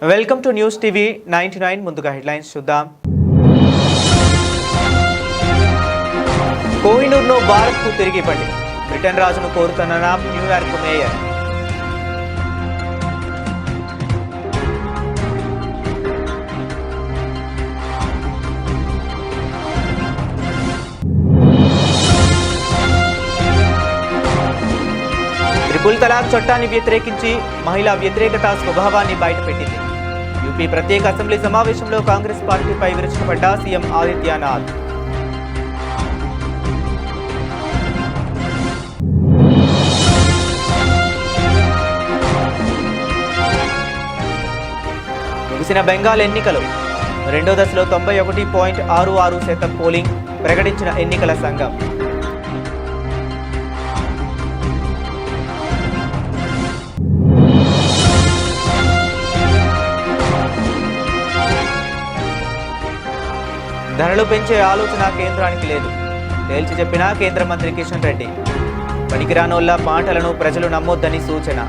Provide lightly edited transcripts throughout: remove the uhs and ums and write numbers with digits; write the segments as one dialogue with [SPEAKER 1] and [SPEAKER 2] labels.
[SPEAKER 1] Welcome to news TV 99 ముందుగా headlines చూద్దాం. కోహినూర్ను భారత్కు తిరిగి ఇవ్వండి. బ్రిటన్ రాజును కోరుతున్న న్యూయార్క్ మేయర్. ట్రిపుల్ తలాక్ చట్టాన్ని వ్యతిరేకించి మహిళా వ్యతిరేకత స్వభావాన్ని బయటపెట్టింది. యూపీ ప్రత్యేక అసెంబ్లీ సమావేశంలో కాంగ్రెస్ పార్టీపై విరుచుకుపడ్డ సీఎం ఆదిత్యనాథ్. ముగిసిన బెంగాల్ ఎన్నికలు రెండో దశలో 91.66% పోలింగ్ ప్రకటించిన ఎన్నికల సంఘం. ధరలు పెంచే ఆలోచన కేంద్రానికి లేదు, తేల్చి చెప్పిన కేంద్ర మంత్రి కిషన్ రెడ్డి. పనికిరానోళ్ల మాటలను ప్రజలు నమ్మొద్దని సూచన.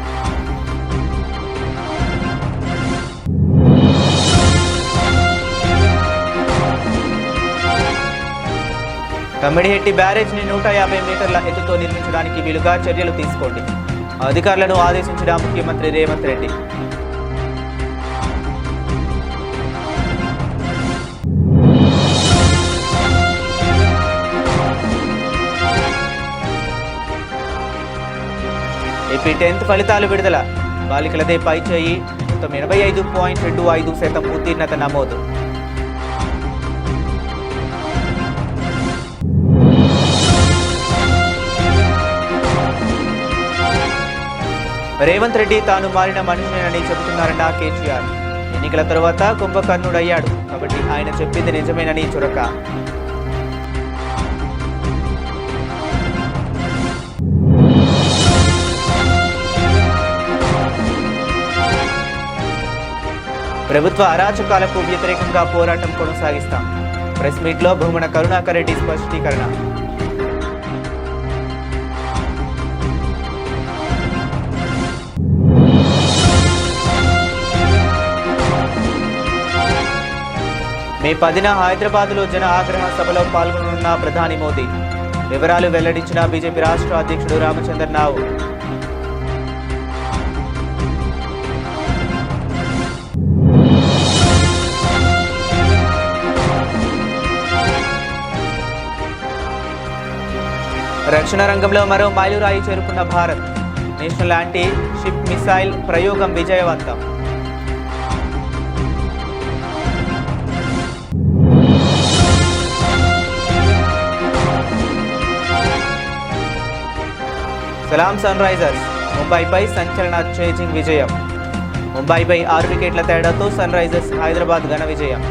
[SPEAKER 1] తమ్మిడిహెట్టి బ్యారేజ్ని 150 మీటర్ల ఎత్తుతో నిర్మించడానికి వీలుగా చర్యలు తీసుకోండి. అధికారులను ఆదేశించిన ముఖ్యమంత్రి రేవంత్ రెడ్డి. ఏపీ 10th ఫలితాలు విడుదల. బాలికలదే పై చేయి. మొత్తం 85.25% ఉత్తీర్ణత నమోదు. రేవంత్ రెడ్డి తాను మారిన మనిషినేనని చెబుతున్నారన్న కేసీఆర్. ఎన్నికల తరువాత కుంభకర్ణుడయ్యాడు కాబట్టి ఆయన చెప్పింది నిజమేనని చురక. ప్రభుత్వ అరాచకాలకు వ్యతిరేకంగా పోరాటం కొనసాగిస్తాం. ప్రెస్ మీట్లో భూమన కరుణాకర్ రెడ్డి స్పష్టీకరణ. మే 10న హైదరాబాద్లో జన ఆగ్రహ సభలో పాల్గొననున్న ప్రధాని మోదీ. వివరాలు వెల్లడించిన బీజేపీ రాష్ట్ర అధ్యక్షుడు రామచంద్రరావు. రక్షణ రంగంలో మరో మైలురాయి చేరుకున్న Bharat. National anti ship missile ప్రయోగం విజయవంతం. సలాం సన్ రైజర్స్ ముంబైపై సంచలన చేజింగ్ విజయం. ముంబైపై 6 వికెట్ల తేడాతో సన్ రైజర్స్ హైదరాబాద్ ఘన విజయం.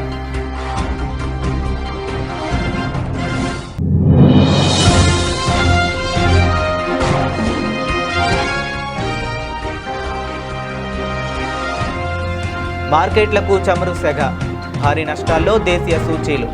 [SPEAKER 1] మార్కెట్లకు చమురు సెగ. భారీ నష్టాల్లో దేశీయ సూచీలు.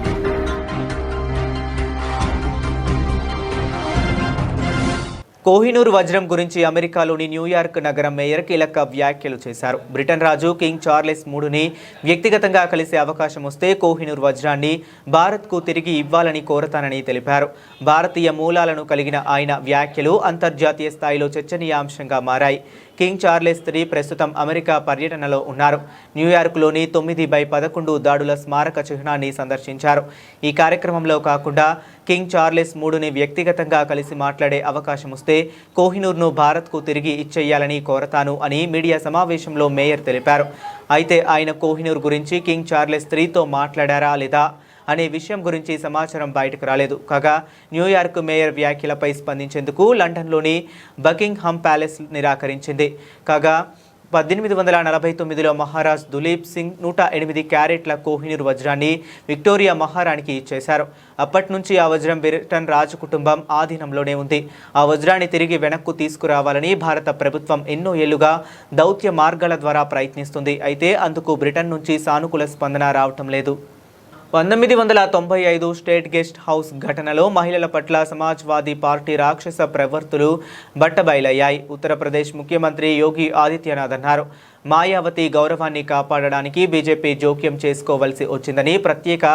[SPEAKER 1] కోహినూర్ వజ్రం గురించి అమెరికాలోని న్యూయార్క్ నగరం మేయర్ కీలక వ్యాఖ్యలు చేశారు. బ్రిటన్ రాజు కింగ్ చార్లెస్ మూడుని వ్యక్తిగతంగా కలిసే అవకాశం వస్తే కోహినూర్ వజ్రాన్ని భారత్కు తిరిగి ఇవ్వాలని కోరతానని తెలిపారు. భారతీయ మూలాలను కలిగిన ఆయన వ్యాఖ్యలు అంతర్జాతీయ స్థాయిలో చర్చనీయాంశంగా మారాయి. కింగ్ చార్లెస్ III ప్రస్తుతం అమెరికా పర్యటనలో ఉన్నారు. న్యూయార్క్లోని 9/11 దాడుల స్మారక చిహ్నాన్ని సందర్శించారు. ఈ కార్యక్రమంలో కాకుండా కింగ్ చార్లెస్ మూడుని వ్యక్తిగతంగా కలిసి మాట్లాడే అవకాశం వస్తే కోహినూర్ను భారత్కు తిరిగి ఇచ్చేయాలని కోరతాను అని మీడియా సమావేశంలో మేయర్ తెలిపారు. అయితే ఆయన కోహినూర్ గురించి కింగ్ చార్లెస్ IIIతో మాట్లాడారా లేదా అనే విషయం గురించి సమాచారం బయటకు రాలేదు. కాగా న్యూయార్క్ మేయర్ వ్యాఖ్యలపై స్పందించేందుకు లండన్లోని బకింగ్హామ్ ప్యాలెస్ నిరాకరించింది. కాగా 1849లో మహారాజ్ దులీప్ సింగ్ 108 క్యారెట్ల కోహినూర్ వజ్రాన్ని విక్టోరియా మహారాణికి ఇచ్చేశారు. అప్పటి నుంచి ఆ వజ్రం బ్రిటన్ రాజ కుటుంబం ఆధీనంలోనే ఉంది. ఆ వజ్రాన్ని తిరిగి వెనక్కు తీసుకురావాలని భారత ప్రభుత్వం ఎన్నో ఏళ్లుగా దౌత్య మార్గాల ద్వారా ప్రయత్నిస్తుంది. అయితే అందుకు బ్రిటన్ నుంచి సానుకూల స్పందన రావటం లేదు. 1995 స్టేట్ గెస్ట్ హౌస్ ఘటనలో మహిళల పట్ల సమాజ్వాదీ పార్టీ రాక్షస ప్రవర్తులు బట్టబయలయ్యాయి. ఉత్తరప్రదేశ్ ముఖ్యమంత్రి యోగి ఆదిత్యనాథ్ అన్నారు. మాయావతి గౌరవాన్ని కాపాడడానికి బీజేపీ జోక్యం చేసుకోవాల్సి వచ్చిందని ప్రత్యేక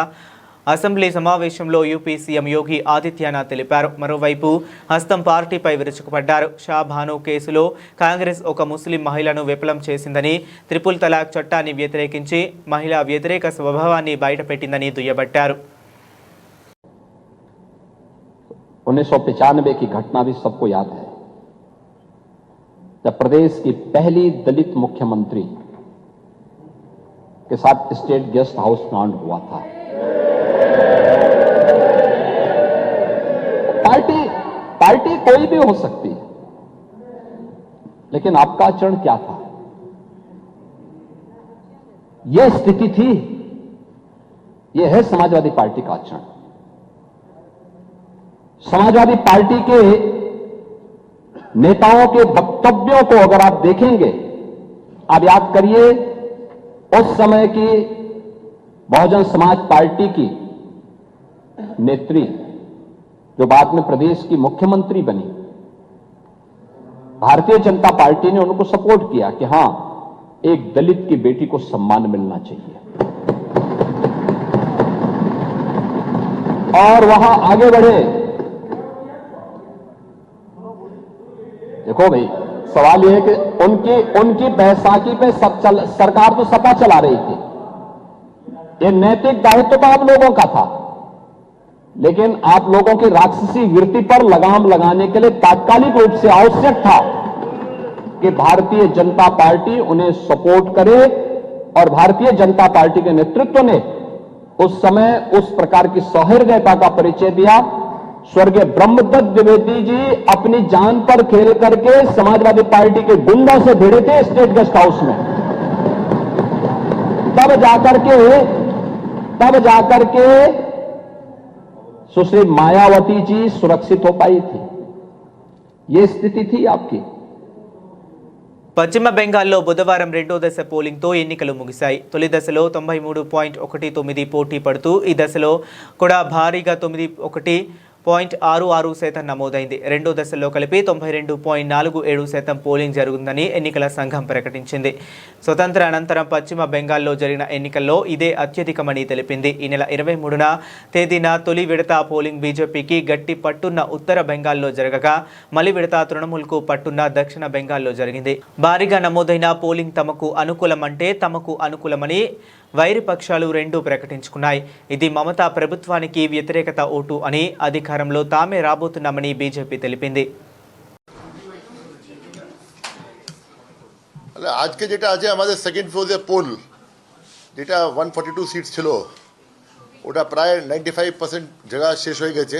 [SPEAKER 1] అసెంబ్లీ సమావేశంలో యూపీ సీఎం యోగి ఆదిత్యనాథ్ తెలిపారు. మరోవైపు హస్తం పార్టీపై విరుచుకుపడ్డారు. షాబాను కేసులో కాంగ్రెస్ ఒక ముస్లిం మహిళను విఫలం చేసిందని, త్రిపుల్ తలాక్ చట్టాన్ని వ్యతిరేకించి మహిళా వ్యతిరేక స్వభావాన్ని బయటపెట్టిందని దుయ్యబట్టారు.
[SPEAKER 2] 1995 की घटना भी सबको याद है, जब प्रदेश की पहली दलित मुख्यमंत्री के साथ स्टेट गेस्ट हाउस कांड हुआ था। पार्टी कोई भी हो सकती है, लेकिन आपका आचरण क्या था? यह स्थिति थी। यह है समाजवादी पार्टी का आचरण। समाजवादी पार्टी के नेताओं के वक्तव्यों को अगर आप देखेंगे, आप याद करिए उस समय की बहुजन समाज पार्टी की नेत्री जो बाद में प्रदेश की मुख्यमंत्री बनी, भारतीय जनता पार्टी ने उनको सपोर्ट किया कि हां, एक दलित की बेटी को सम्मान मिलना चाहिए और वहां आगे बढ़े। देखो भाई, सवाल यह है कि उनकी बैसाखी पे सरकार तो सपा चला रही थी। यह नैतिक दायित्व तो आप लोगों का था, लेकिन आप लोगों की राक्षसी वृत्ति पर लगाम लगाने के लिए तात्कालिक रूप से आवश्यक था कि भारतीय जनता पार्टी उन्हें सपोर्ट करे, और भारतीय जनता पार्टी के नेतृत्व ने उस समय उस प्रकार की सौहार्दता का परिचय दिया। स्वर्गीय ब्रह्मदत्त द्विवेदी जी अपनी जान पर खेल करके समाजवादी पार्टी के गुंडों से भिड़े थे स्टेट गेस्ट हाउस में। तब जाकर के सुश्री मायावती जी सुरक्षित हो पाई थी। ये स्थिति थी आपकी।
[SPEAKER 1] పశ్చిమ బెంగాల్లో బుధవారం రెండో దశ పోలింగ్తో ఎన్నికలు ముగిశాయి. తొలి దశలో 93.19 పోటీ పడుతూ ఈ దశలో కూడా భారీగా 91.66% నమోదైంది. రెండో దశలో కలిపి 92.47% పోలింగ్ జరుగుతుందని ఎన్నికల సంఘం ప్రకటించింది. స్వతంత్ర అనంతరం పశ్చిమ బెంగాల్లో జరిగిన ఎన్నికల్లో ఇదే అత్యధికమని తెలిపింది. ఈ నెల 23న తేదీన తొలి విడత పోలింగ్ బీజేపీకి గట్టి పట్టున్న ఉత్తర బెంగాల్లో జరగగా, మలి విడత తృణమూల్కు పట్టున్న దక్షిణ బెంగాల్లో జరిగింది. భారీగా నమోదైన పోలింగ్ తమకు అనుకూలమంటే తమకు అనుకూలమని వైరి పక్షాలు రెండూ ప్రకటించుకున్నాయి. ఇది మమతా ప్రభుత్వానికి వ్యతిరేకత ఓటు అని, అధికారంలో తామే రాబోతున్నామని బీజేపీ తెలిపింది.
[SPEAKER 3] আজকে যেটা আছে আমাদের সেকেন্ড ফেজে পোল যেটা 142 সিট ছিল, ওটা প্রায় 95% জায়গা শেষ হয়ে গেছে।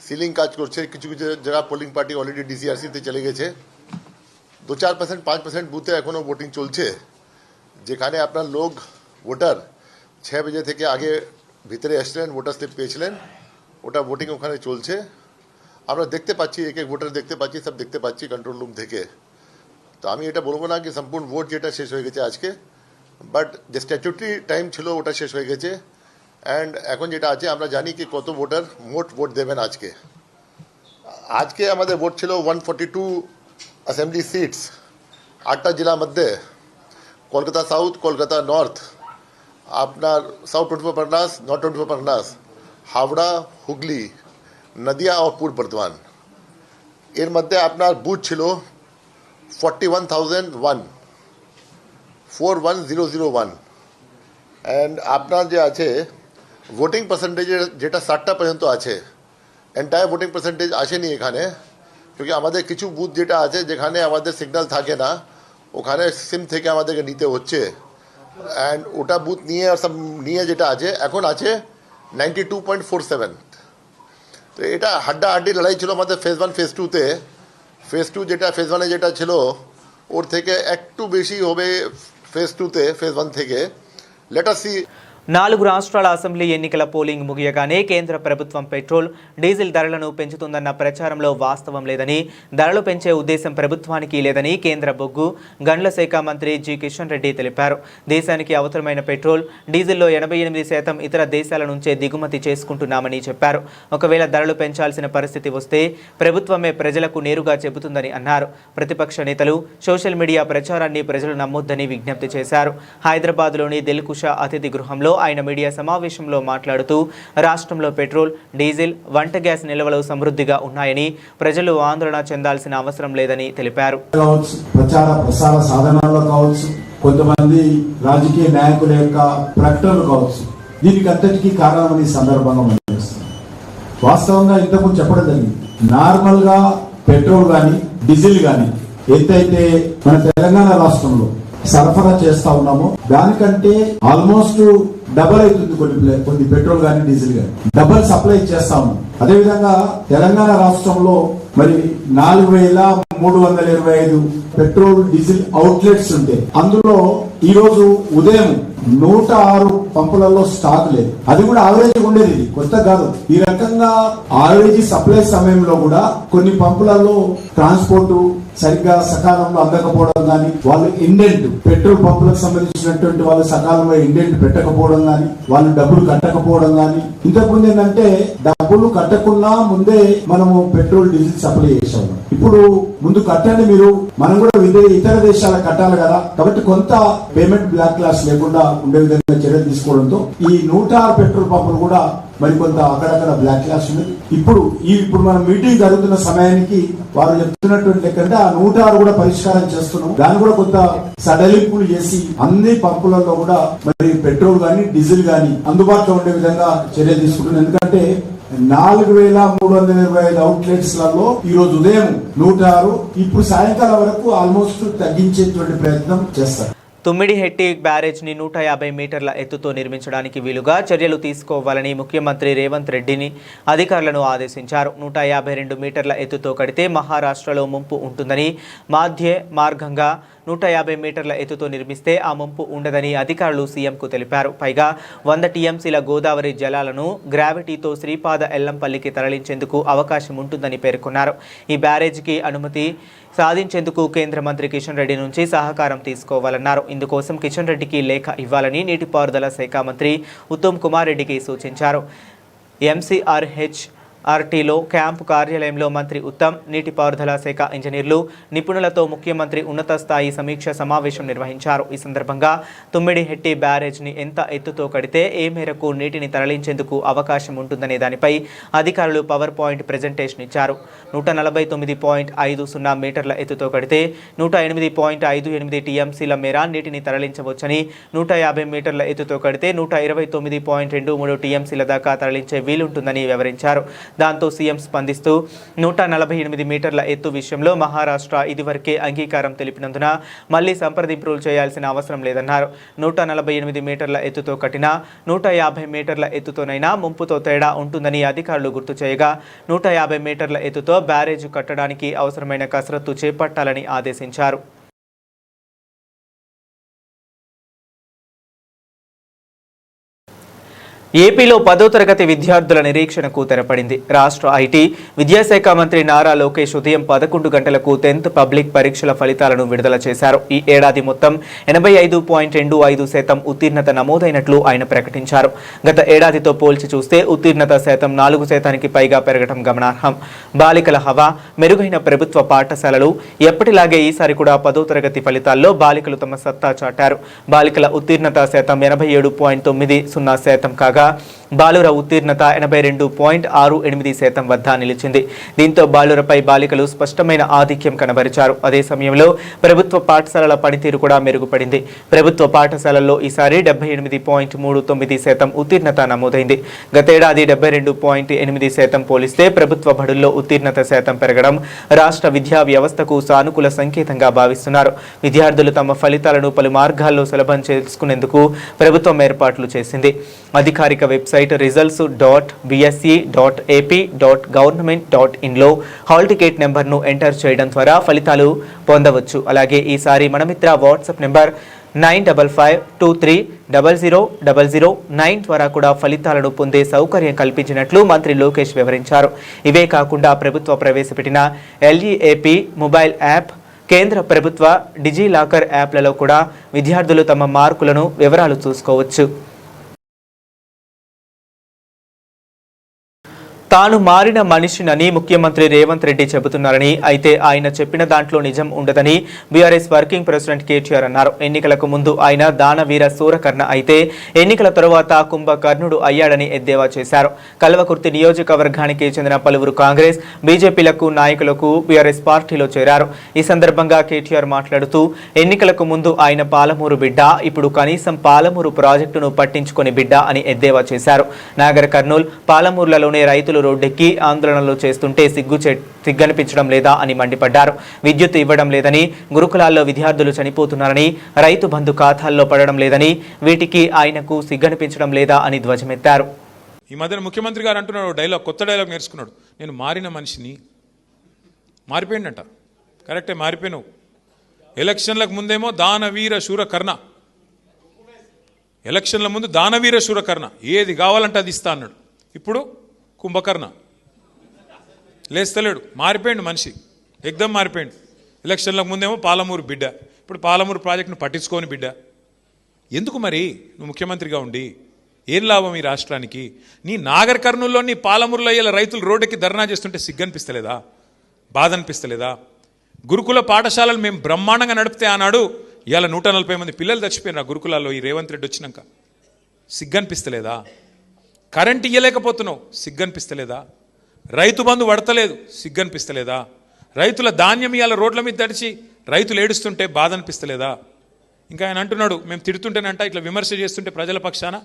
[SPEAKER 3] সিলিং কাজ করছে, কিছু কিছু জায়গা পোলিং পার্টি অলরেডি ডিসিআরসিতে চলে গেছে। 2-4%, 5% বুথে এখনো ভোটিং চলছে, যেখানে আপনার লোক ভোটার 6 बजे থেকে আগে ভিতরে আসলেন, ভোটার স্লিপ পেয়েছিলেন, ওটা ভোটিং ওখানে চলছে। আমরা দেখতে পাচ্ছি, এক এক ভোটার দেখতে পাচ্ছি, সব দেখতে পাচ্ছি কন্ট্রোল রুম থেকে। তো আমি এটা বলবো না কি সম্পূর্ণ ভোট যেটা শেষ হয়ে গেছে আজকে, বাট যে স্ট্যাচুটরি টাইম ছিল ওটা শেষ হয়ে গেছে। অ্যান্ড এখন যেটা আছে আমরা জানি কি কত ভোটার মোট ভোট দেবেন আজকে। আজকে আমাদের ভোট ছিল 142 অ্যাসেম্বলি সিটস, 8টা জেলার মধ্যে, কলকাতা সাউথ, কলকাতা নর্থ, আপনার সাউথ 24 परगनास, नॉर्थ 24 परगनास, হাওড়া, হুগলি, নদিয়া और पूर्व बर्धमान। এর মধ্যে আপনার বুথ ছিল 41,001, 41001। অ্যান্ড আপনার যে আছে ভোটিং পার্সেন্টেজ যেটা 60টা পর্যন্ত আছে, এন্টায়ার ভোটিং পার্সেন্টেজ আসেনি এখানে, क्योंकि আমাদের কিছু বুথ যেটা আছে যেখানে আমাদের সিগন্যাল থাকে না, ওখানে সিম থেকে আমাদেরকে নিতে হচ্ছে। অ্যান্ড ওটা বুথ নিয়ে সব নিয়ে যেটা আছে এখন আছে 92.47। তো এটা হাড্ডাহাড্ডি লড়াই ছিল আমাদের ফেজ 1 ফেজ 2তে। ফেজ 2 যেটা ফেজ 1-এ যেটা ছিল ওর থেকে একটু বেশি হবে ফেজ 2তে ফেজ 1 থেকে। Let us see.
[SPEAKER 1] 4 రాష్ట్రాల అసెంబ్లీ ఎన్నికల పోలింగ్ ముగియగానే కేంద్ర ప్రభుత్వం పెట్రోల్, డీజిల్ ధరలను పెంచుతుందన్న ప్రచారంలో వాస్తవం లేదని, ధరలు పెంచే ఉద్దేశం ప్రభుత్వానికి లేదని కేంద్ర బొగ్గు, గనుల శాఖ మంత్రి జి కిషన్ రెడ్డి తెలిపారు. దేశానికి అవసరమైన పెట్రోల్, డీజిల్లో 88% ఇతర దేశాల నుంచే దిగుమతి చేసుకుంటున్నామని చెప్పారు. ఒకవేళ ధరలు పెంచాల్సిన పరిస్థితి వస్తే ప్రభుత్వమే ప్రజలకు నేరుగా చెబుతుందని అన్నారు. ప్రతిపక్ష నేతలు సోషల్ మీడియా ప్రచారాన్ని ప్రజలు నమ్మొద్దని విజ్ఞప్తి చేశారు. హైదరాబాద్లోని దిల్కుషా అతిథి గృహంలో ఆయన మీడియా సమావేశంలో మాట్లాడుతూ రాష్ట్రంలో పెట్రోల్, డీజిల్, వంట గ్యాస్ నిల్వలు సమృద్ధిగా ఉన్నాయని, ప్రజలు ఆందోళన చెందాల్సిన అవసరం లేదని తెలిపారు.
[SPEAKER 4] ప్రచార ప్రసార సాధనాల్లో కావచ్చు, కొంతమంది రాజకీయ నాయకుల యొక్క ప్రకటనలు కావచ్చు, దీనికి అంతటికీ కారణమని సందర్భంగా మనం వాస్తవంగా ఇంతకుముందు చెప్పడం జరిగింది. నార్మల్ గా పెట్రోల్ గాని డీజిల్ గాని ఎంతైతే మన తెలంగాణ రాష్ట్రంలో సరఫరా చేస్తా ఉన్నామో దానికంటే ఆల్మోస్ట్ డబల్ అవుతుంది. కొన్ని పెట్రోల్ గానీ డీజిల్ గానీ డబల్ సప్లై చేస్తాము. అదేవిధంగా తెలంగాణ రాష్ట్రంలో మరి 4,325 పెట్రోల్ డీజిల్ అవుట్లెట్స్ ఉంటే అందులో ఈ రోజు ఉదయం 106 పంపులలో స్టాక్ లేదు. అది కూడా యావరేజ్ ఉండేది, కొత్త కాదు. ఈ రకంగా యావరేజ్ సప్లై సమయంలో కూడా కొన్ని పంపులలో ట్రాన్స్పోర్ట్ సరిగ్గా సకాలంలో అందకపోవడం కానీ, వాళ్ళు ఇండెంట్ పెట్రోల్ పంపులకు సంబంధించినటువంటి వాళ్ళు సకాలంలో ఇండెంట్ పెట్టకపోవడం కానీ, వాళ్ళు డబ్బులు కట్టకపోవడం కానీ. ఇంతకుముందు ఏంటంటే డబ్బులు కట్టకుండా ముందే మనము పెట్రోల్ డీజిల్ సప్లై చేసాము. ఇప్పుడు ముందు కట్టండి మీరు, మనం కూడా ఇతర దేశాల కట్టాలి కదా. కాబట్టి కొంత పేమెంట్ బ్లాక్ క్లాస్ లేకుండా ఉండే విధంగా చర్యలు తీసుకోవడంతో ఈ 106 పెట్రోల్ పంపులు కూడా మరి కొంత అక్కడక్కడ బ్లాక్ క్లాస్ ఉంది. ఇప్పుడు మనం మీటింగ్ జరుగుతున్న సమయానికి వారు చెప్తున్నటువంటి లెక్కంటే ఆ 106 కూడా పరిష్కారం చేస్తున్నాం. దాన్ని కూడా కొంత సడలింపులు చేసి అన్ని పంపులలో కూడా మరి పెట్రోల్ గానీ డీజిల్ గానీ అందుబాటులో ఉండే విధంగా చర్యలు తీసుకుంటున్నాం. ఎందుకంటే 4,325 అవుట్లెట్స్ లలో ఈ రోజు ఉదయం 106, ఇప్పుడు సాయంకాలం వరకు ఆల్మోస్ట్ తగ్గించేటువంటి ప్రయత్నం చేస్తారు.
[SPEAKER 1] తుమ్మిడిహెట్టి బ్యారేజ్ని 150 మీటర్ల ఎత్తుతో నిర్మించడానికి వీలుగా చర్యలు తీసుకోవాలని ముఖ్యమంత్రి రేవంత్ రెడ్డిని అధికారులను ఆదేశించారు. 152 మీటర్ల ఎత్తుతో కడితే మహారాష్ట్రలో ముంపు ఉంటుందని, మాధ్య మార్గంగా 150 మీటర్ల ఎత్తుతో నిర్మిస్తే ఆ ముంపు ఉండదని అధికారులు సీఎంకు తెలిపారు. పైగా 100 టీఎంసీల గోదావరి జలాలను గ్రావిటీతో శ్రీపాద ఎల్లంపల్లికి తరలించేందుకు అవకాశం ఉంటుందని పేర్కొన్నారు. ఈ బ్యారేజ్కి అనుమతి సాధించేందుకు కేంద్ర మంత్రి కిషన్ రెడ్డి నుంచి సహకారం తీసుకోవాలన్నారు. ఇందుకోసం కిషన్ రెడ్డికి లేఖ ఇవ్వాలని నీటిపారుదల శాఖ మంత్రి ఉత్తమ్ కుమార్ రెడ్డికి సూచించారు. ఎంసీఆర్హెచ్ఆర్టీలో క్యాంపు కార్యాలయంలో మంత్రి ఉత్తమ్, నీటిపారుదల శాఖ ఇంజనీర్లు, నిపుణులతో ముఖ్యమంత్రి ఉన్నత స్థాయి సమీక్ష సమావేశం నిర్వహించారు. ఈ సందర్భంగా తుమ్మిడిహెట్టి బ్యారేజ్ని ఎంత ఎత్తుతో కడితే ఏ మేరకు నీటిని తరలించేందుకు అవకాశం ఉంటుందనే దానిపై అధికారులు పవర్ పాయింట్ ప్రెజెంటేషన్ ఇచ్చారు. 140.50 మీటర్ల ఎత్తుతో కడితే 108.58 టీఎంసీల మేర నీటిని తరలించవచ్చని, 150 మీటర్ల ఎత్తుతో కడితే 129.23 టీఎంసీల దాకా తరలించే వీలుంటుందని వివరించారు. దాంతో సీఎం స్పందిస్తూ 148 మీటర్ల ఎత్తు విషయంలో మహారాష్ట్ర ఇదివరకే అంగీకారం తెలిపినందున మళ్లీ సంప్రదింపులు చేయాల్సిన అవసరం లేదన్నారు. 148 మీటర్ల ఎత్తుతో కట్టినా 150 మీటర్ల ఎత్తుతోనైనా ముంపుతో తేడా ఉంటుందని అధికారులు గుర్తు చేయగా, 150 మీటర్ల ఎత్తుతో బ్యారేజ్ కట్టడానికి అవసరమైన కసరత్తు చేపట్టాలని ఆదేశించారు. ఏపీలో 10వ తరగతి విద్యార్థుల నిరీక్షణకు తెరపడింది. రాష్ట్ర ఐటీ విద్యాశాఖ మంత్రి నారా లోకేష్ ఉదయం 11 గంటలకు 10th పబ్లిక్ పరీక్షల ఫలితాలను విడుదల చేశారు. ఈ ఏడాది మొత్తం 85.25% ఉత్తీర్ణత నమోదైనట్లు ఆయన ప్రకటించారు. గత ఏడాదితో పోల్చి చూస్తే ఉత్తీర్ణత శాతం 4% పైగా పెరగడం గమనార్హం. బాలికల హవా, మెరుగైన ప్రభుత్వ పాఠశాలలు. ఎప్పటిలాగే ఈసారి కూడా 10వ తరగతి ఫలితాల్లో బాలికలు తమ సత్తా చాటారు. బాలికల ఉత్తీర్ణత శాతం 87.90% కాగా బాలుర ఉత్తీర్ణత 82.68% వద్ద నిలిచింది. దీంతో బాలురపై బాలికలు స్పష్టమైన ఆధిక్యం కనబరిచారు. అదే సమయంలో ప్రభుత్వ పాఠశాలల పనితీరు కూడా మెరుగుపడింది. ప్రభుత్వ పాఠశాలల్లో ఈసారి 78.39% ఉత్తీర్ణత నమోదైంది. గతేడాది 72.8% పోలిస్తే ప్రభుత్వ బడుల్లో ఉత్తీర్ణత శాతం పెరగడం రాష్ట్ర విద్యా వ్యవస్థకు సానుకూల సంకేతంగా భావిస్తున్నారు. విద్యార్థులు తమ ఫలితాలను పలు మార్గాల్లో సులభం చేసుకునేందుకు ప్రభుత్వం ఏర్పాట్లు చేసింది. అధికారిక వెబ్సైట్ results.bse.ap.government.in లో హాల్ టికెట్ నెంబర్ను ఎంటర్ చేయడం ద్వారా ఫలితాలు పొందవచ్చు. అలాగే ఈసారి మనమిత్ర వాట్సాప్ నెంబర్ 9552300009 ద్వారా కూడా ఫలితాలను పొందే సౌకర్యం కల్పించినట్లు మంత్రి లోకేష్ వివరించారు. ఇవే కాకుండా ప్రభుత్వ ప్రవేశపెట్టిన LEAP మొబైల్ యాప్, కేంద్ర ప్రభుత్వ డిజిలాకర్ యాప్లలో కూడా విద్యార్థులు తమ మార్కులను వివరాలు చూసుకోవచ్చు. తాను మారిన మనిషినని ముఖ్యమంత్రి రేవంత్ రెడ్డి చెబుతున్నారని, అయితే ఆయన చెప్పిన దాంట్లో నిజం ఉండదని బీఆర్ఎస్ వర్కింగ్ ప్రెసిడెంట్ కేటీఆర్ అన్నారు. ఎన్నికలకు ముందు ఆయన దానవీర సూరకర్ణ అయితే ఎన్నికల తరువాత కుంభకర్ణుడు అయ్యాడని ఎద్దేవా చేశారు. కల్వకుర్తి నియోజకవర్గానికి చెందిన పలువురు కాంగ్రెస్, బీజేపీలకు నాయకులకు బీఆర్ఎస్ పార్టీలో చేరారు. ఈ సందర్భంగా కేటీఆర్ మాట్లాడుతూ ఎన్నికలకు ముందు ఆయన పాలమూరు బిడ్డ, ఇప్పుడు కనీసం పాలమూరు ప్రాజెక్టును పట్టించుకొని బిడ్డ అని ఎద్దేవా చేశారు. నాగర్ కర్నూల్, పాలమూరులలోనే రైతులు రోడ్డెక్కి ఆందోళనలు చేస్తుంటే సిగ్గనిపించడం లేదా అని మండిపడ్డారు. విద్యుత్ ఇవ్వడం లేదని, గురుకులాల్లో విద్యార్థులు చనిపోతున్నారని, రైతు బంధు ఖాతాల్లో పడడం లేదని, వీటికి ఆయనకు సిగ్గనిపించడం లేదా అని ధ్వజమెత్తారు.
[SPEAKER 5] ఈ మధ్యన ముఖ్యమంత్రి గారు అంటున్నాడు డైలాగ్, కొత్త డైలాగ్ నేర్చుకున్నాడు. నేను మారిన మనిషిని. మారిపోయిందంట. కరెక్టే, మారిపోయినావు. ఎలక్షన్లకు ముందేమో దానవీర శూరకర్ణ, ఎలక్షన్ల ముందు దానవీర శూరకర్ణ, ఏది కావాలంటే అది ఇస్తా అన్నాడు. ఇప్పుడు కుంభకర్ణ, లేస్తలేడు. మారిపోయిండు మనిషి, ఎగ్దం మారిపోయిండు. ఎలక్షన్లకు ముందేమో పాలమూరు బిడ్డ, ఇప్పుడు పాలమూరు ప్రాజెక్టును పట్టించుకోని బిడ్డ. ఎందుకు మరి నువ్వు ముఖ్యమంత్రిగా ఉండి ఏం లాభం ఈ రాష్ట్రానికి? నీ నాగర్ కర్నూల్లో, నీ పాలమూరులో అయ్యేలా రైతులు రోడ్డుకి ధర్నా చేస్తుంటే సిగ్గనిపిస్తలేదా? బాధ అనిపిస్తలేదా? గురుకుల పాఠశాలలు మేము బ్రహ్మాండంగా నడిపితే ఆనాడు ఇవాళ 140 మంది పిల్లలు చచ్చిపోయినారు ఆ గురుకులాల్లో ఈ రేవంత్ రెడ్డి వచ్చినాక. సిగ్గనిపిస్తలేదా? కరెంట్ ఇయ్యలేకపోతున్నావు, సిగ్గనిపిస్తలేదా? రైతు బంధు పడతలేదు, సిగ్గనిపిస్తలేదా? రైతుల ధాన్యం ఇవాళ రోడ్ల మీద తడిచి రైతులు ఏడుస్తుంటే బాధ అనిపిస్తలేదా? ఇంకా ఆయన అంటున్నాడు, మేము తిడుతుంటేనంట, ఇట్లా విమర్శ చేస్తుంటే ప్రజల పక్షాన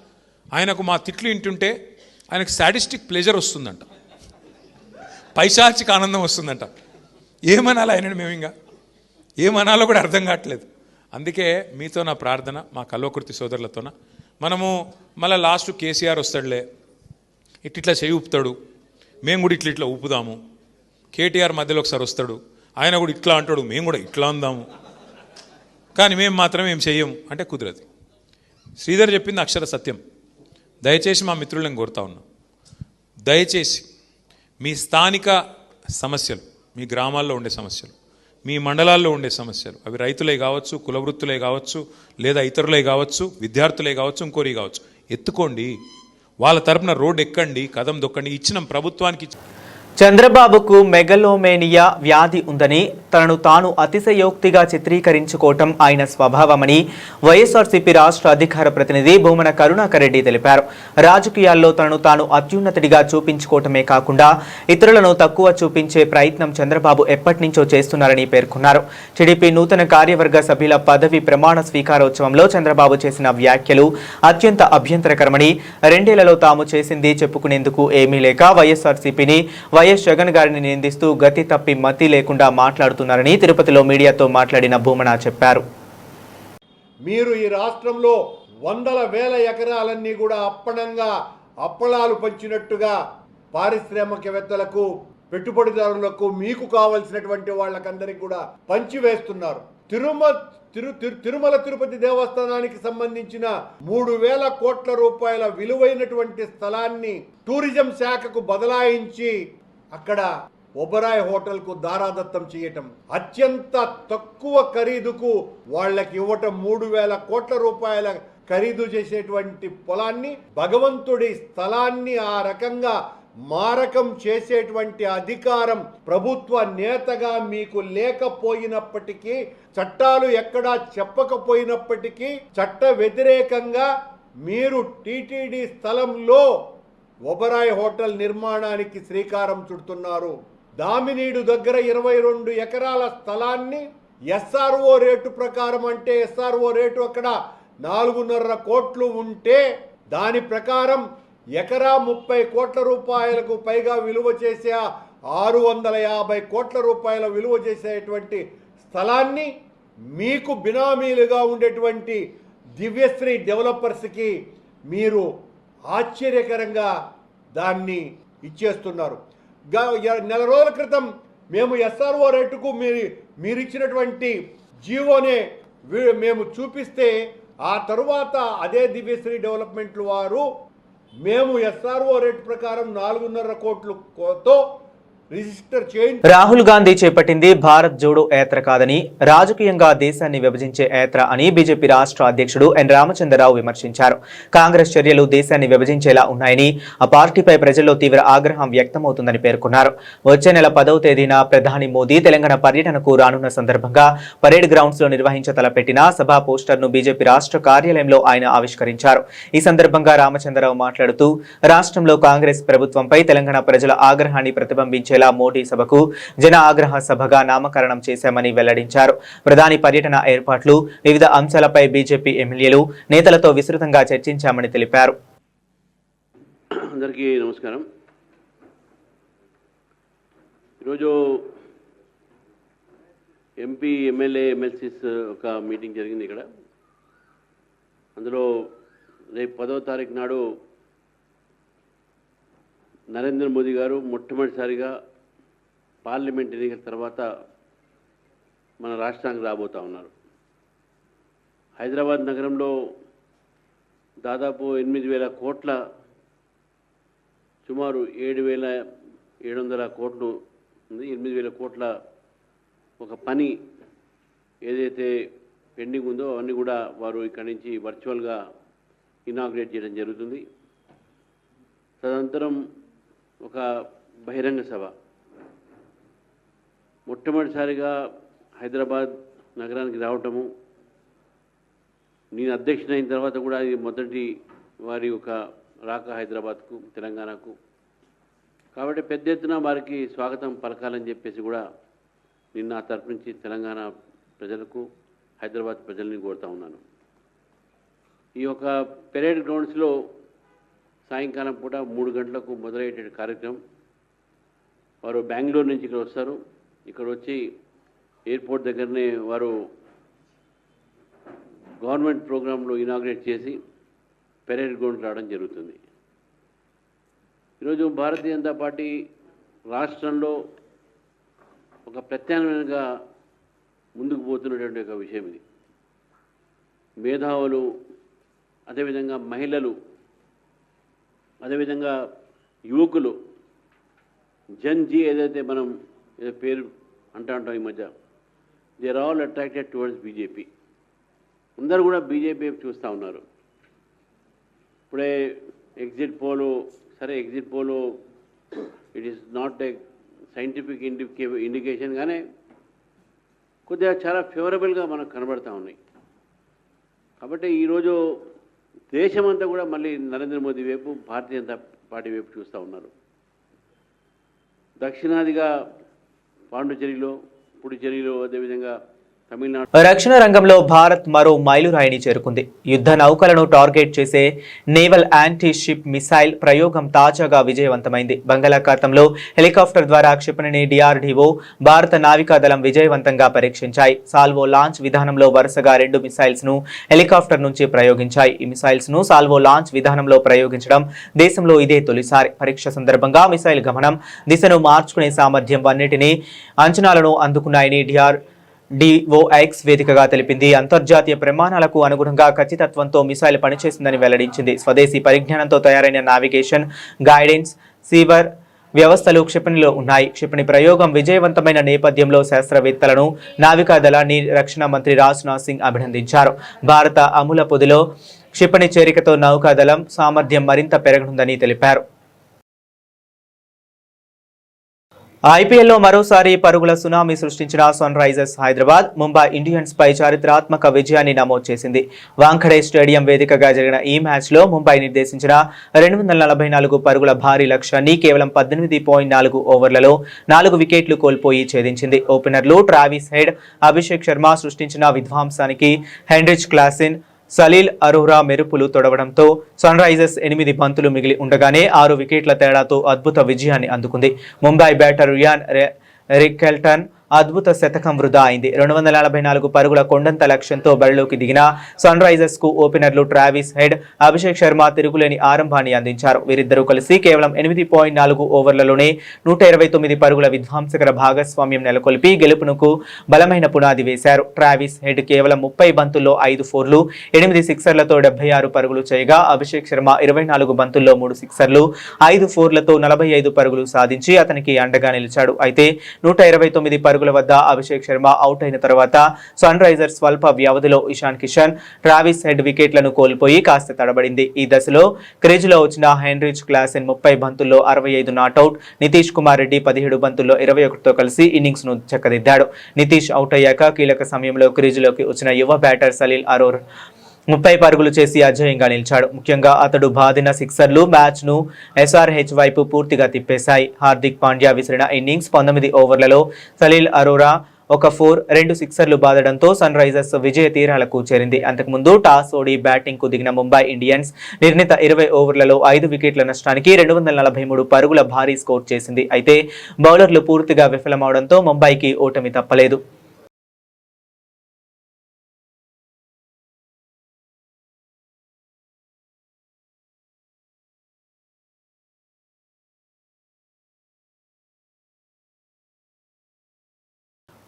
[SPEAKER 5] ఆయనకు మా తిట్లు వింటుంటే ఆయనకు సాడిస్టిక్ ప్లెజర్ వస్తుందంట, పైశాచిక ఆనందం వస్తుందంట. ఏమనాలి ఆయనని? మేము ఇంకా ఏమనాలో కూడా అర్థం కావట్లేదు. అందుకే మీతో నా ప్రార్థన, మా కల్వకుర్తి సోదరులతోన, మనము మళ్ళీ లాస్ట్ కేసీఆర్ వస్తాడులే, ఇట్లా చేయి ఊపుతాడు, మేము కూడా ఇట్లా ఊపుదాము. కేటీఆర్ మధ్యలో ఒకసారి వస్తాడు, ఆయన కూడా ఇట్లా అంటాడు, మేము కూడా ఇట్లా అందాము, కానీ మేము మాత్రం ఏం చెయ్యము అంటే కుదరదు. శ్రీధర్ చెప్పింది అక్షర సత్యం. దయచేసి మా మిత్రులను కోరుతా ఉన్నాం, దయచేసి మీ స్థానిక సమస్యలు, మీ గ్రామాల్లో ఉండే సమస్యలు, మీ మండలాల్లో ఉండే సమస్యలు, అవి రైతులే కావచ్చు, కులవృత్తులే కావచ్చు, లేదా ఇతరులే కావచ్చు, విద్యార్థులే కావచ్చు, ఇంకోరి కావచ్చు, ఎత్తుకోండి. వాళ్ళ తరపున రోడ్డు ఎక్కండి, కదం దొక్కండి. ఇచ్చిన ప్రభుత్వానికి
[SPEAKER 1] చంద్రబాబుకు మెగలోమేనియా వ్యాధి ఉందని, తనను తాను అతిశయోక్తిగా చిత్రీకరించుకోవటం ఆయన స్వభావమని వైఎస్ఆర్సీపీ రాష్ట్ర అధికార ప్రతినిధి భూమన కరుణాకర్ రెడ్డి తెలిపారు. రాజకీయాల్లో తనను తాను అత్యున్నతుడిగా చూపించుకోవటమే కాకుండా ఇతరులను తక్కువ చూపించే ప్రయత్నం చంద్రబాబు ఎప్పటి నుంచో చేస్తున్నారని పేర్కొన్నారు. టీడీపీ నూతన కార్యవర్గ సభ్యుల పదవి ప్రమాణ స్వీకారోత్సవంలో చంద్రబాబు చేసిన వ్యాఖ్యలు అత్యంత అభ్యంతరకరమని, 2 ఏళ్లలో తాము చేసింది చెప్పుకునేందుకు ఏమీ లేక వైఎస్ఆర్సీపీని, వైఎస్ జగన్ గారిని నిందిస్తూ గతి తప్పి మతి లేకుండా మాట్లాడుతున్నారని తిరుపతిలో మీడియాతో మాట్లాడిన భూమన చెప్పారు.
[SPEAKER 6] మీరు ఈ రాష్ట్రంలో వందల వేల ఎకరాలన్నీ కూడా అప్పనంగా అప్పలాలు పంచినట్టుగా పారిశ్రామికవేత్తలకు, పెట్టుబడిదారులకు, మీకు కావలసినటువంటి వాళ్ళకందరికి కూడా పంచివేస్తున్నారు. తిరుమల తిరుపతి దేవస్థానానికి సంబంధించిన 3,000 కోట్ల రూపాయల విలువైనటువంటి స్థలాన్ని టూరిజం శాఖకు బదలాయించి అక్కడ ఒబరాయ్ హోటల్కు దారాదత్తం చేయటం, అత్యంత తక్కువ ఖరీదుకు వాళ్ళకి ఇవ్వటం, 3,000 కోట్ల రూపాయల ఖరీదు చేసేటువంటి పొలాన్ని, భగవంతుడి స్థలాన్ని ఆ రకంగా మారకం చేసేటువంటి అధికారం ప్రభుత్వ నేతగా మీకు లేకపోయినప్పటికీ, చట్టాలు ఎక్కడా చెప్పకపోయినప్పటికీ చట్ట వ్యతిరేకంగా మీరు టీటీడీ స్థలంలో ఒబరాయ్ హోటల్ నిర్మాణానికి శ్రీకారం చుడుతున్నారు. దామినీడు దగ్గర 22 ఎకరాల స్థలాన్ని ఎస్ఆర్ఓ రేటు ప్రకారం, అంటే ఎస్ఆర్ఓ రేటు అక్కడ 4.5 కోట్లు ఉంటే దాని ప్రకారం ఎకరా 30 కోట్ల రూపాయలకు పైగా విలువ చేసే 650 కోట్ల రూపాయల విలువ చేసేటువంటి స్థలాన్ని మీకు బినామీలుగా ఉండేటువంటి దివ్యశ్రీ డెవలపర్స్కి మీరు ఆశ్చర్యకరంగా దాన్ని ఇచ్చేస్తున్నారు. నెల రోజుల క్రితం మేము ఎస్ఆర్ఓ రేటుకు మీరు ఇచ్చినటువంటి జీవోనే మేము చూపిస్తే ఆ తరువాత అదే దివ్యశ్రీ డెవలప్మెంట్ వారు మేము ఎస్ఆర్ఓ రేట్ ప్రకారం 4.5 కోట్లతో రిజిస్టర్ చేయించి
[SPEAKER 1] రాహుల్ గాంధీ చేపట్టింది భారత్ జోడో యాత్ర కాదని రాజకీయంగా దేశాన్ని విభజించే యాత్ర అని బీజేపీ రాష్ట్ర అధ్యక్షుడు ఎన్ రామచంద్రరావు విమర్శించారు. కాంగ్రెస్ చర్యలు దేశాన్ని విభజించేలా ఉన్నాయని, ఆ పార్టీపై ప్రజల్లో తీవ్ర ఆగ్రహం వ్యక్తమవుతుందని పేర్కొన్నారు. వచ్చే నెల 10వ తేదీన ప్రధాని మోదీ తెలంగాణ పర్యటనకు రానున్న సందర్భంగా పరేడ్ గ్రౌండ్స్ లో నిర్వహించ తలపెట్టిన సభా పోస్టర్ను బీజేపీ రాష్ట్ర కార్యాలయంలో ఆయన ఆవిష్కరించారు. ఈ సందర్భంగా రామచంద్రరావు మాట్లాడుతూ రాష్ట్రంలో కాంగ్రెస్ ప్రభుత్వంపై తెలంగాణ ప్రజల ఆగ్రహాన్ని ప్రతిబింబించే మోడీ సభకు జన ఆగ్రహ సభగా నామకరణం చేశామని వెల్లడించారు. ప్రధాని పర్యటన ఏర్పాట్లు, వివిధ అంశాలపై బీజేపీ ఎమ్మెల్యేలు, నేతలతో విస్తృతంగా చర్చించామని తెలిపారు.
[SPEAKER 7] అందరికీ నమస్కారం. ఈరోజు ఎంపీ, ఎమ్మెల్యే, ఎమ్మెల్సీస్ ఒక మీటింగ్ జరిగింది ఇక్కడ. అందులో రేపు 10వ తారీఖు నాడు నరేంద్ర మోదీ గారు మొట్టమొదటిసారిగా పార్లమెంట్ ఎన్నికల తర్వాత మన రాష్ట్రానికి రాబోతూ ఉన్నారు. హైదరాబాద్ నగరంలో దాదాపు 8,000 కోట్ల, సుమారు 7,700 కోట్లు ఉంది. 8,000 కోట్ల ఒక పని ఏదైతే పెండింగ్ ఉందో అవన్నీ కూడా వారు ఇక్కడి నుంచి వర్చువల్గా ఇనాగ్రేట్ చేయడం జరుగుతుంది. తదనంతరం ఒక బహిరంగ సభ, మొట్టమొదటిసారిగా హైదరాబాద్ నగరానికి రావటము, నేను అధ్యక్షుడు అయిన తర్వాత కూడా ఇది మొదటి వారి ఒక రాక హైదరాబాద్కు, తెలంగాణకు. కాబట్టి పెద్ద ఎత్తున వారికి స్వాగతం పలకాలని చెప్పేసి కూడా నిన్న ఆ తరపు నుంచి తెలంగాణ ప్రజలకు, హైదరాబాద్ ప్రజల్ని కోరుతా ఉన్నాను. ఈ యొక్క పెరేడ్ గ్రౌండ్స్లో సాయంకాలం పూట 3 గంటలకు మొదలయ్యే కార్యక్రమం. వారు బెంగళూరు నుంచి ఇక్కడ వస్తారు. ఇక్కడ వచ్చి ఎయిర్పోర్ట్ దగ్గరనే వారు గవర్నమెంట్ ప్రోగ్రాంలో ఇనాగ్రేట్ చేసి పెరేడ్ గ్రౌండ్ రావడం జరుగుతుంది. ఈరోజు భారతీయ జనతా పార్టీ రాష్ట్రంలో ఒక ప్రత్యామ్నాయంగా ముందుకు పోతున్నటువంటి ఒక విషయం ఇది. మేధావులు, అదేవిధంగా మహిళలు, అదేవిధంగా యువకులు, జన్జీ ఏదైతే మనం పేరు అంటాం ఈ మధ్య, they are all attracted towards BJP. అందరూ కూడా బీజేపీ చూస్తూ ఉన్నారు. ఇప్పుడే ఎగ్జిట్ పోలు, సరే exit poll it is not a scientific indication, కానీ కొద్దిగా చాలా ఫేవరబుల్గా మనకు కనబడతా ఉన్నాయి. కాబట్టి ఈరోజు దేశమంతా కూడా మళ్ళీ నరేంద్ర మోదీ వైపు, భారతీయ జనతా పార్టీ వైపు చూస్తూ ఉన్నారు. దక్షిణాదిగా పాండుచేరిలో, పుడుచేరిలో, అదేవిధంగా తమిళనాడు.
[SPEAKER 1] రక్షణ రంగంలో భారత్ మరో మైలురాయిని చేరుకుంది. యుద్ధ నౌకలను టార్గెట్ చేసే నేవల్ యాంటీ షిప్ మిసైల్ ప్రయోగం తాజాగా విజయవంతమైంది. బంగాళాఖాతంలో హెలికాప్టర్ ద్వారా క్షిపణిని డిఆర్డీఓ, భారత నావికాదళం విజయవంతంగా పరీక్షించాయి. సాల్వో లాంచ్ విధానంలో వరుసగా 2 మిసైల్స్ ను హెలికాప్టర్ నుంచి ప్రయోగించాయి. ఈ మిసైల్స్ ను సాల్వో లాంచ్ విధానంలో ప్రయోగించడం దేశంలో ఇదే తొలిసారి. పరీక్ష సందర్భంగా మిసైల్ గమనం, దిశను మార్చుకునే సామర్థ్యం అన్నిటినీ అంచనాలను అందుకున్నాయని DOX వేదికగా తెలిపింది. అంతర్జాతీయ ప్రమాణాలకు అనుగుణంగా ఖచ్చితత్వంతో మిసైల్ పనిచేసిందని వెల్లడించింది. స్వదేశీ పరిజ్ఞానంతో తయారైన నావిగేషన్, గైడెన్స్, సీవర్ వ్యవస్థలు క్షిపణిలో ఉన్నాయి. క్షిపణి ప్రయోగం విజయవంతమైన నేపథ్యంలో శాస్త్రవేత్తలను, నావికాదళాన్ని రక్షణ మంత్రి రాజ్నాథ్ సింగ్ అభినందించారు. భారత అమూల పొదిలో క్షిపణి చేరికతో నౌకాదళం సామర్థ్యం మరింత పెరగనుందని తెలిపారు. ఐపీఎల్లో మరోసారి పరుగుల సునామీ సృష్టించిన Sunrisers Hyderabad Mumbai Indians పై చారిత్రాత్మక విజయాన్ని నమోదు చేసింది. వాంఖడే స్టేడియం వేదికగా జరిగిన ఈ మ్యాచ్లో ముంబై నిర్దేశించిన 244 పరుగుల భారీ లక్ష్యాన్ని కేవలం 18.4 ఓవర్లలో 4 వికెట్లు కోల్పోయి ఛేదించింది. ఓపెనర్లు ట్రావిస్ హెడ్, అభిషేక్ శర్మ సృష్టించిన విధ్వంసానికి హెన్రిచ్ క్లాసిన్, సలీల్ అరోరా మెరుపులు తొడవడంతో సన్ రైజర్స్ 8 బంతులు మిగిలి ఉండగానే 6 వికెట్ల తేడాతో అద్భుత విజయాన్ని అందుకుంది. ముంబై బ్యాటర్ రియాన్ రికెల్టన్ అద్భుత శతకం వృధా అయింది. 244 పరుగుల కొండంత లక్ష్యంతో బరిలోకి దిగిన సన్ రైజర్స్ కు ఓపెనర్లు ట్రావిస్ హెడ్, అభిషేక్ శర్మ తిరుగులేని ఆరంభాన్ని అందించారు. వీరిద్దరూ కలిసి కేవలం 8.4 ఓవర్లలోనే 129 పరుగుల విధ్వంసకర భాగస్వామ్యం నెలకొల్పి గెలుపునకు బలమైన పునాది వేశారు. ట్రావిస్ హెడ్ కేవలం 30 బంతుల్లో 5 ఫోర్లు, 8 సిక్సర్లతో 76 పరుగులు చేయగా, అభిషేక్ శర్మ 24 బంతుల్లో 3 సిక్సర్లు, 5 ఫోర్లతో 45 పరుగులు సాధించి అతనికి అండగా నిలిచాడు. అయితే 129 పరుగుల వద్ద అభిషేక్ శర్మ అవుట్ అయిన తర్వాత సన్ రైజర్స్ స్వల్ప వ్యవధిలో ఇషాన్ కిషన్, ట్రావిస్ హెడ్ వికెట్లను కోల్పోయి కాస్త తడబడింది. ఈ దశలో క్రీజులో వచ్చిన హెన్రిచ్ క్లాసెన్ 30 బంతుల్లో 65 నాట్అవుట్, నితీష్ కుమార్ రెడ్డి 17 బంతుల్లో 21తో కలిసి ఇన్నింగ్స్ ను చక్కదిద్దాడు. నితీష్ అవుట్ అయ్యాక కీలక సమయంలో క్రీజులోకి వచ్చిన యువ బ్యాటర్ సలీల్ అరోరా 30 పరుగులు చేసి అజేయంగా నిలిచాడు. ముఖ్యంగా అతడు బాదిన సిక్సర్లు మ్యాచ్ ను ఎస్ఆర్హెచ్ వైపు పూర్తిగా తిప్పేశాయి. హార్దిక్ పాండ్యా విసిరిన ఇన్నింగ్స్ 19 ఓవర్లలో సలీల్ అరోరా 1 ఫోర్, 2 సిక్సర్లు బాదడంతో సన్ రైజర్స్ విజయ తీరాలకు చేరింది. అంతకుముందు టాస్ ఓడి బ్యాటింగ్ కు దిగిన ముంబై ఇండియన్స్ నిర్ణీత 20 ఓవర్లలో 5 వికెట్ల నష్టానికి 243 పరుగుల భారీ స్కోర్ చేసింది. అయితే బౌలర్లు పూర్తిగా విఫలమవడంతో ముంబైకి ఓటమి తప్పలేదు.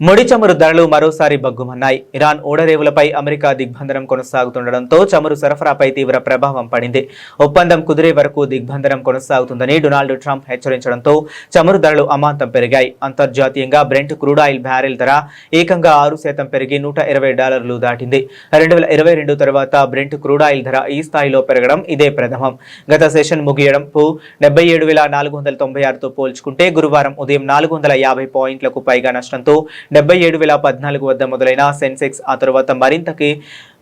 [SPEAKER 1] ముడి చమురు ధరలు మరోసారి బగ్గుమన్నాయి. ఇరాన్ ఓడరేవులపై అమెరికా దిగ్బంధనం కొనసాగుతుండటంతో చమురు సరఫరాపై తీవ్ర ప్రభావం పడింది. ఒప్పందం కుదిరే వరకు దిగ్బంధనం కొనసాగుతుందని డొనాల్డ్ ట్రంప్ హెచ్చరించడంతో చమురు ధరలు అమాంతం పెరిగాయి. అంతర్జాతీయంగా బ్రెంట్ క్రూడ్ ఆయిల్ బ్యారెల్ ధర ఏకంగా 6% పెరిగి $120 దాటింది. 2022 తర్వాత బ్రెంట్ క్రూడ్ ఆయిల్ ధర ఈ స్థాయిలో పెరగడం ఇదే ప్రథమం. గత సెషన్ ముగియడంపు 77,496తో పోల్చుకుంటే గురువారం ఉదయం 450 పాయింట్లకు పైగా నష్టంతో 77,014 వద్ద మొదలైన సెన్సెక్స్ ఆ తర్వాత మరింతకి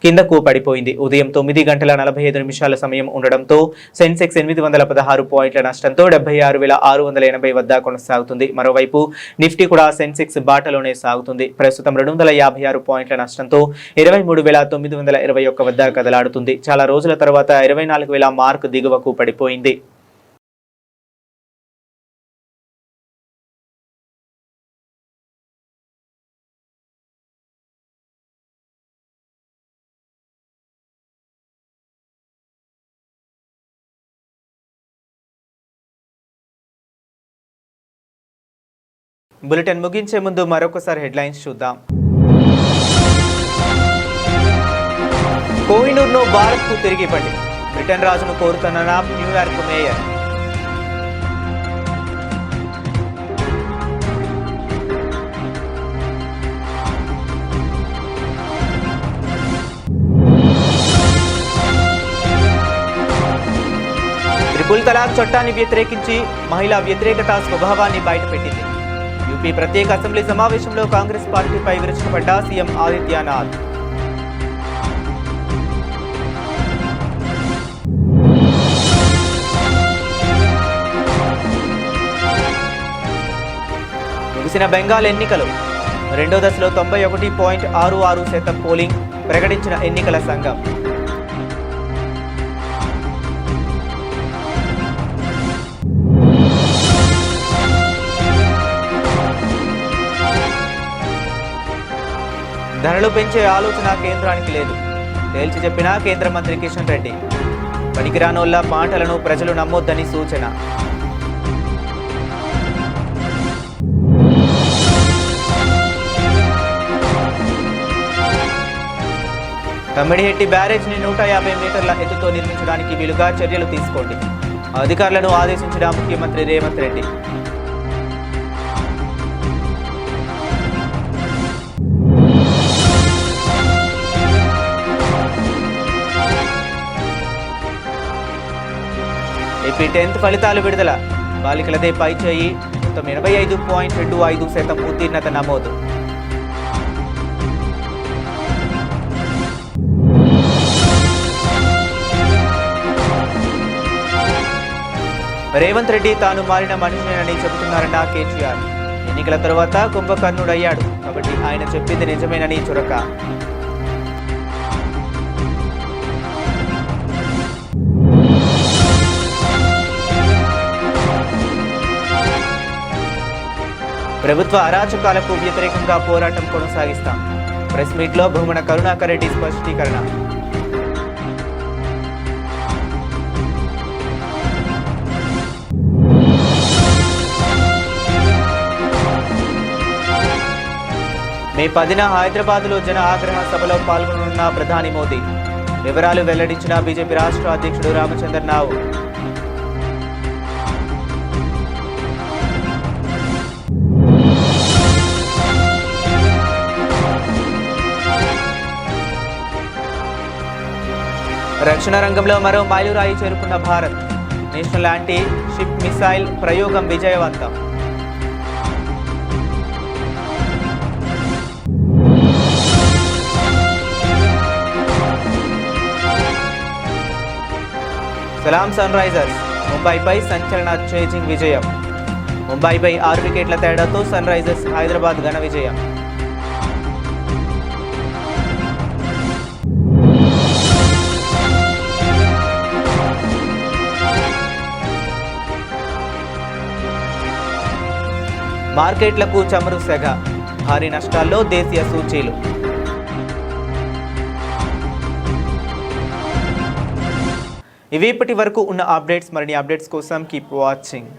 [SPEAKER 1] కిందకు పడిపోయింది. ఉదయం 9 గంటల 45 నిమిషాల సమయం ఉండడంతో సెన్సెక్స్ 816 పాయింట్ల నష్టంతో 76,680 వద్ద కొనసాగుతుంది. మరోవైపు నిఫ్టీ కూడా సెన్సెక్స్ బాటలోనే సాగుతుంది. ప్రస్తుతం 256 పాయింట్ల నష్టంతో 23,921 వద్ద కదలాడుతుంది. చాలా రోజుల తర్వాత 24,000 మార్క్ దిగువకు పడిపోయింది. బులెటిన్ ముగించే ముందు మరొకసారి హెడ్లైన్స్ చూద్దాం. కోహినూర్ను భారత్కు తిరిగి ఇవ్వండి, బ్రిటన్ రాజును కోరుతున్న న్యూయార్క్ మేయర్. ట్రిపుల్ తలాక్ చట్టాన్ని వ్యతిరేకించి మహిళా వ్యతిరేకత స్వభావాన్ని బయటపెట్టింది. యూపీ ప్రత్యేక అసెంబ్లీ సమావేశంలో కాంగ్రెస్ పార్టీపై విరుచుకుపడ్డ సీఎం ఆదిత్యనాథ్. ముగిసిన బెంగాల్ ఎన్నికలు రెండో దశలో 91.66% పోలింగ్ ప్రకటించిన ఎన్నికల సంఘం. ధరలు పెంచే ఆలోచన కేంద్రానికి లేదు, తేల్చి చెప్పిన కేంద్ర మంత్రి కిషన్ రెడ్డి. పనికిరానోళ్ల మాటలను ప్రజలు నమ్మొద్దని సూచన. తమ్మిడిహెట్టి బ్యారేజ్ని 150 మీటర్ల ఎత్తుతో నిర్మించడానికి వీలుగా చర్యలు తీసుకోండి, అధికారులను ఆదేశించిన ముఖ్యమంత్రి రేవంత్ రెడ్డి. ఏపీ 10th ఫలితాలు విడుదల. బాలికలదే పై చేయి, మొత్తం 85.25% ఉత్తీర్ణత నమోదు. రేవంత్ రెడ్డి తాను మారిన మనిషినేనని చెబుతున్నారన్న కేటీఆర్. ఎన్నికల తర్వాత కుంభకర్ణుడయ్యాడు కాబట్టి ఆయన చెప్పింది నిజమేనని చురక. ప్రభుత్వ అరాచకాలకు వ్యతిరేకంగా పోరాటం కొనసాగిస్తాం. ప్రెస్ మీట్లో భూమన కరుణాకర్ రెడ్డి స్పష్టీకరణ. మే 10న హైదరాబాద్లో జన ఆగ్రహ సభలో పాల్గొననున్న ప్రధాని మోదీ. వివరాలు వెల్లడించిన బీజేపీ రాష్ట్ర అధ్యక్షుడు రామచంద్రరావు. రక్షణ రంగంలో మరో మైలురాయి చేరుకున్న Bharat. National anti ship missile ప్రయోగం విజయవంతం. సలాం సన్ రైజర్స్ ముంబైపై సంచలన చేజింగ్ విజయం. ముంబైపై 6 వికెట్ల తేడాతో సన్ రైజర్స్ హైదరాబాద్ ఘన విజయం. మార్కెట్లకు చమురు సెగ. భారీ నష్టాల్లో దేశీయ సూచీలు. ఇవి ఇప్పటి వరకు ఉన్న అప్డేట్స్. మరిన్ని అప్డేట్స్ కోసం కీప్ వాచింగ్.